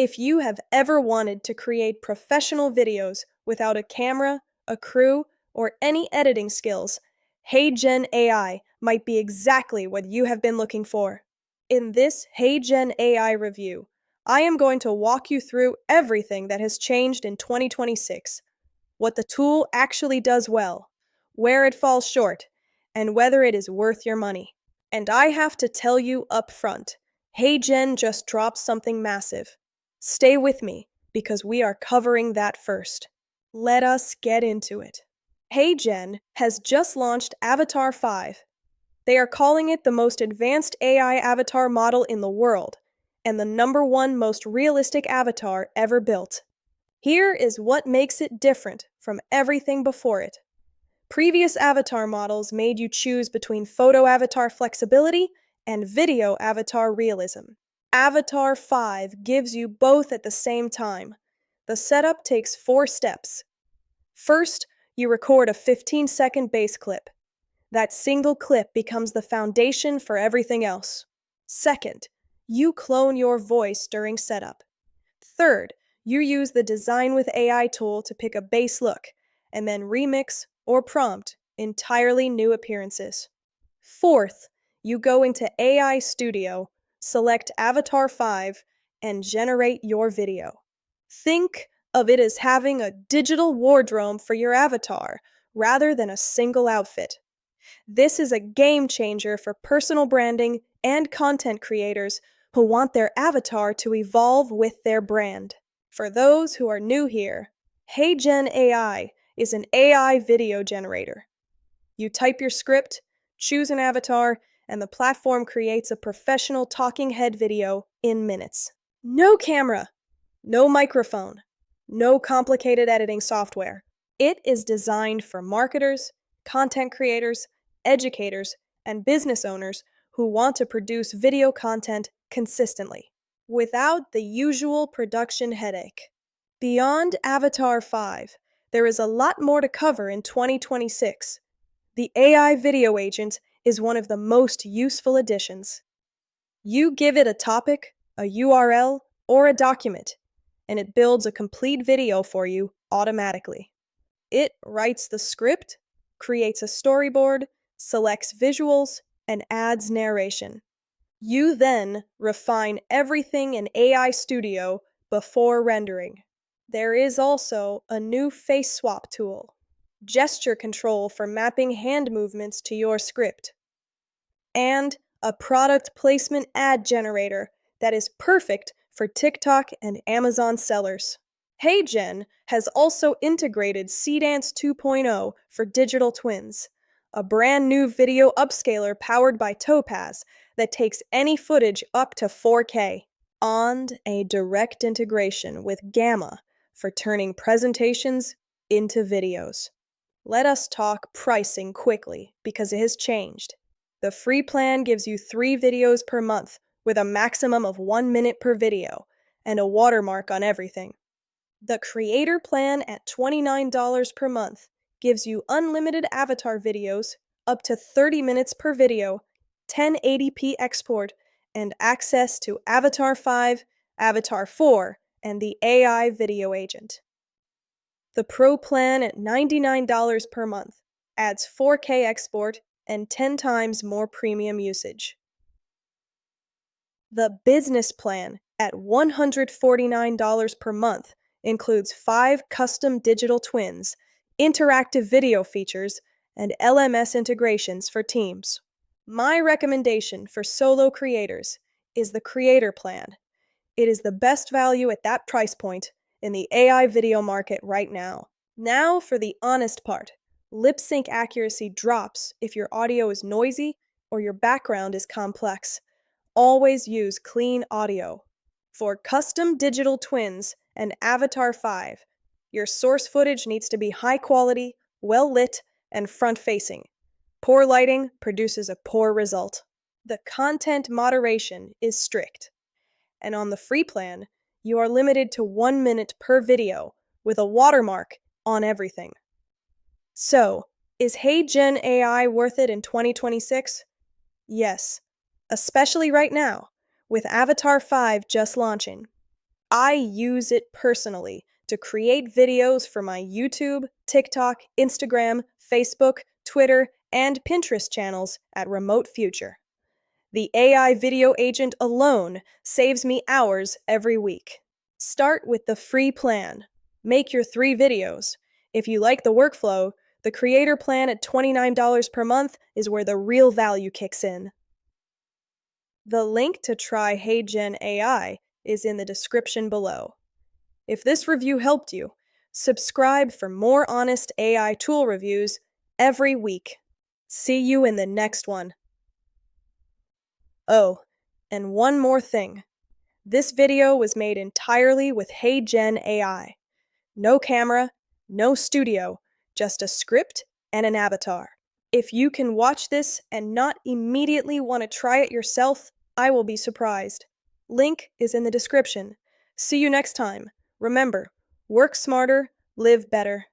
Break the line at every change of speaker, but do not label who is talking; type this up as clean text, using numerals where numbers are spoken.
If you have ever wanted to create professional videos without a camera, a crew, or any editing skills, HeyGen AI might be exactly what you have been looking for. In this HeyGen AI review, I am going to walk you through everything that has changed in 2026, what the tool actually does well, where it falls short, and whether it is worth your money. And I have to tell you up front, HeyGen just dropped something massive. Stay with me, because we are covering that first. Let us get into it. HeyGen has just launched Avatar 5. They are calling it the most advanced AI avatar model in the world, and the #1 most realistic avatar ever built. Here is what makes it different from everything before it. Previous avatar models made you choose between photo avatar flexibility and video avatar realism. Avatar 5 gives you both at the same time. The setup takes 4 steps. First, you record a 15-second base clip. That single clip becomes the foundation for everything else. Second, you clone your voice during setup. Third, you use the Design with AI tool to pick a base look, and then remix or prompt entirely new appearances. Fourth, you go into AI Studio, select Avatar 5, and generate your video. Think of it as having a digital wardrobe for your avatar, rather than a single outfit. This is a game changer for personal branding and content creators who want their avatar to evolve with their brand. For those who are new here, HeyGen AI is an AI video generator. You type your script, choose an avatar, and the platform creates a professional talking head video in minutes. No camera, no microphone, no complicated editing software. It is designed for marketers, content creators, educators, and business owners who want to produce video content consistently, without the usual production headache. Beyond Avatar 5, there is a lot more to cover in 2026. The AI video agent is one of the most useful additions. You give it a topic, a URL, or a document, and it builds a complete video for you automatically. It writes the script, creates a storyboard, selects visuals, and adds narration. You then refine everything in AI Studio before rendering. There is also a new face swap tool, gesture control for mapping hand movements to your script, and a product placement ad generator that is perfect for TikTok and Amazon sellers. HeyGen has also integrated Seedance 2.0 for digital twins, a brand new video upscaler powered by Topaz that takes any footage up to 4K, and a direct integration with Gamma for turning presentations into videos. Let us talk pricing quickly because it has changed. The free plan gives you 3 videos per month with a maximum of 1 minute per video and a watermark on everything. The creator plan at $29 per month gives you unlimited avatar videos, up to 30 minutes per video, 1080p export, and access to Avatar 5, Avatar 4, and the AI video agent. The Pro plan at $99 per month adds 4K export and 10 times more premium usage. The business plan at $149 per month includes 5 custom digital twins, interactive video features, and LMS integrations for teams. My recommendation for solo creators is the Creator Plan. It is the best value at that price point in the AI video market right now. Now for the honest part. Lip sync accuracy drops if your audio is noisy or your background is complex. Always use clean audio. For custom digital twins and Avatar 5, your source footage needs to be high quality, well lit, and front-facing. Poor lighting produces a poor result. The content moderation is strict. And on the free plan, you are limited to 1 minute per video with a watermark on everything. So, is HeyGen AI worth it in 2026? Yes, especially right now, with Avatar 5 just launching. I use it personally to create videos for my YouTube, TikTok, Instagram, Facebook, Twitter, and Pinterest channels at Remote Future. The AI video agent alone saves me hours every week. Start with the free plan. Make your 3 videos. If you like the workflow, the creator plan at $29 per month is where the real value kicks in. The link to try HeyGen AI is in the description below. If this review helped you, subscribe for more honest AI tool reviews every week. See you in the next one. Oh, and one more thing. This video was made entirely with HeyGen AI. No camera, no studio, just a script and an avatar. If you can watch this and not immediately want to try it yourself, I will be surprised. Link is in the description. See you next time. Remember, work smarter, live better.